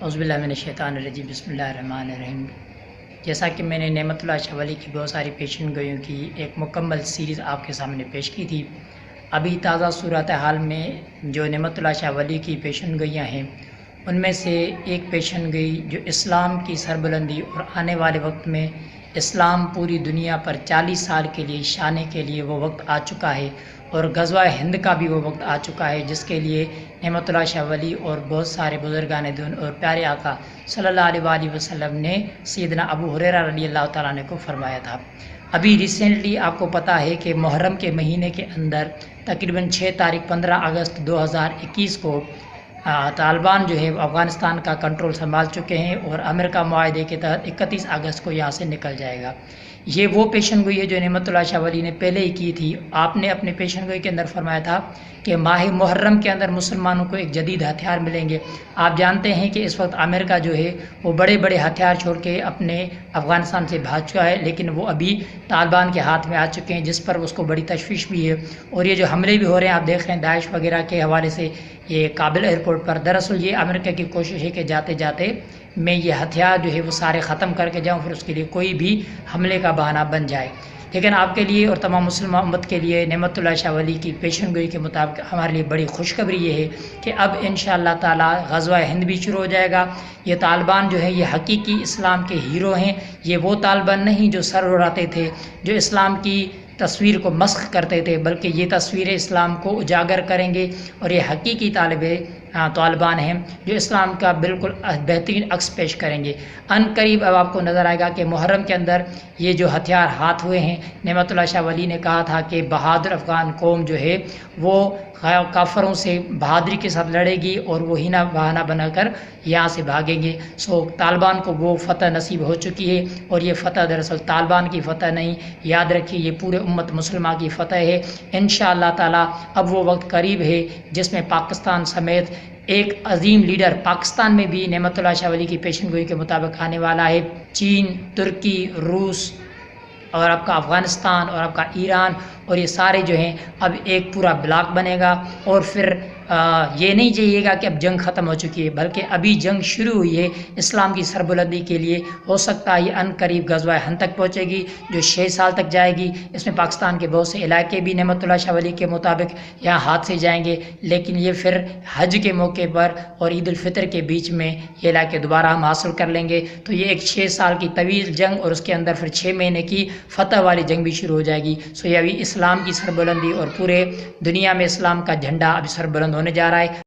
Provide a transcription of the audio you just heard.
اعوذ باللہ من الشیطان الرجیم، بسم اللہ الرحمن الرحیم۔ جیسا کہ میں نے نعمت اللہ شاہ ولی کی بہت ساری پیشن گوئیوں کی ایک مکمل سیریز آپ کے سامنے پیش کی تھی، ابھی تازہ صورتحال میں جو نعمت اللہ شاہ ولی کی پیشن گوئیاں ہیں ان میں سے ایک پیشن گوئی جو اسلام کی سربلندی اور آنے والے وقت میں اسلام پوری دنیا پر 40 سال کے لیے شانے کے لیے وہ وقت آ چکا ہے، اور غزوہ ہند کا بھی وہ وقت آ چکا ہے جس کے لیے نعمت اللہ شاہ ولی اور بہت سارے بزرگان دین اور پیارے آقا صلی اللہ علیہ وآلہ وسلم نے سیدنا ابو ہریرہ رضی اللہ تعالیٰ عنہ کو فرمایا تھا۔ ابھی ریسنٹلی آپ کو پتہ ہے کہ محرم کے مہینے کے اندر تقریباً 15 اگست 2021 کو طالبان جو ہے افغانستان کا کنٹرول سنبھال چکے ہیں اور امریکہ معاہدے کے تحت 31 اگست کو یہاں سے نکل جائے گا۔ یہ وہ پیشن گوئی ہے جو نعمت اللہ شاہ ولی نے پہلے ہی کی تھی۔ آپ نے اپنے پیشن گوئی کے اندر فرمایا تھا کہ ماہ محرم کے اندر مسلمانوں کو ایک جدید ہتھیار ملیں گے۔ آپ جانتے ہیں کہ اس وقت امریکہ جو ہے وہ بڑے بڑے ہتھیار چھوڑ کے اپنے افغانستان سے بھاگ چکا ہے، لیکن وہ ابھی طالبان کے ہاتھ میں آ چکے ہیں، جس پر اس کو بڑی تشویش بھی ہے۔ اور یہ جو حملے بھی ہو رہے ہیں آپ دیکھ رہے ہیں داعش وغیرہ کے حوالے سے یہ کابل ایئرپورٹ پر، دراصل یہ امریکہ کی کوشش ہے کہ جاتے جاتے میں یہ ہتھیار جو ہے وہ سارے ختم کر کے جاؤں، پھر اس کے لیے کوئی بھی حملے کا بہانہ بن جائے۔ لیکن آپ کے لیے اور تمام مسلم امت کے لیے نعمت اللہ شاہ ولی کی پیشن گوئی کے مطابق ہمارے لیے بڑی خوشخبری یہ ہے کہ اب انشاءاللہ تعالی غزوہ ہند بھی شروع ہو جائے گا۔ یہ طالبان جو ہے یہ حقیقی اسلام کے ہیرو ہیں، یہ وہ طالبان نہیں جو سر اڑاتے تھے، جو اسلام کی تصویر کو مسخ کرتے تھے، بلکہ یہ تصویر اسلام کو اجاگر کریں گے، اور یہ حقیقی طالبان ہیں جو اسلام کا بالکل بہترین عکس پیش کریں گے۔ ان قریب اب آپ کو نظر آئے گا کہ محرم کے اندر یہ جو ہتھیار ہاتھ ہوئے ہیں، نعمت اللہ شاہ ولی نے کہا تھا کہ بہادر افغان قوم جو ہے وہ کافروں سے بہادری کے ساتھ لڑے گی اور وہ ہینا بہانہ بنا کر یہاں سے بھاگیں گے۔ طالبان کو وہ فتح نصیب ہو چکی ہے، اور یہ فتح دراصل طالبان کی فتح نہیں، یاد رکھیے یہ پورے امت مسلمہ کی فتح ہے۔ انشاءاللہ تعالی اب وہ وقت قریب ہے جس میں پاکستان سمیت ایک عظیم لیڈر پاکستان میں بھی نعمت اللہ شاہ ولی کی پیشن گوئی کے مطابق آنے والا ہے۔ چین، ترکی، روس اور آپ کا افغانستان اور آپ کا ایران اور یہ سارے جو ہیں اب ایک پورا بلاک بنے گا، اور پھر یہ نہیں چاہیے گا کہ اب جنگ ختم ہو چکی ہے، بلکہ ابھی جنگ شروع ہوئی ہے اسلام کی سربلندی کے لیے۔ ہو سکتا ہے یہ ان قریب غزوہ ہند تک پہنچے گی جو 6 سال تک جائے گی۔ اس میں پاکستان کے بہت سے علاقے بھی نعمت اللہ شاہ ولی کے مطابق یہاں ہاتھ سے جائیں گے، لیکن یہ پھر حج کے موقع پر اور عید الفطر کے بیچ میں یہ علاقے دوبارہ ہم حاصل کر لیں گے۔ تو یہ ایک 6 سال کی طویل جنگ اور اس کے اندر پھر 6 مہینے کی فتح والی جنگ بھی شروع ہو جائے گی۔ یہ ابھی اسلام کی سربلندی اور پورے دنیا میں اسلام کا جھنڈا ابھی سربلند ہونے جا رہا ہے۔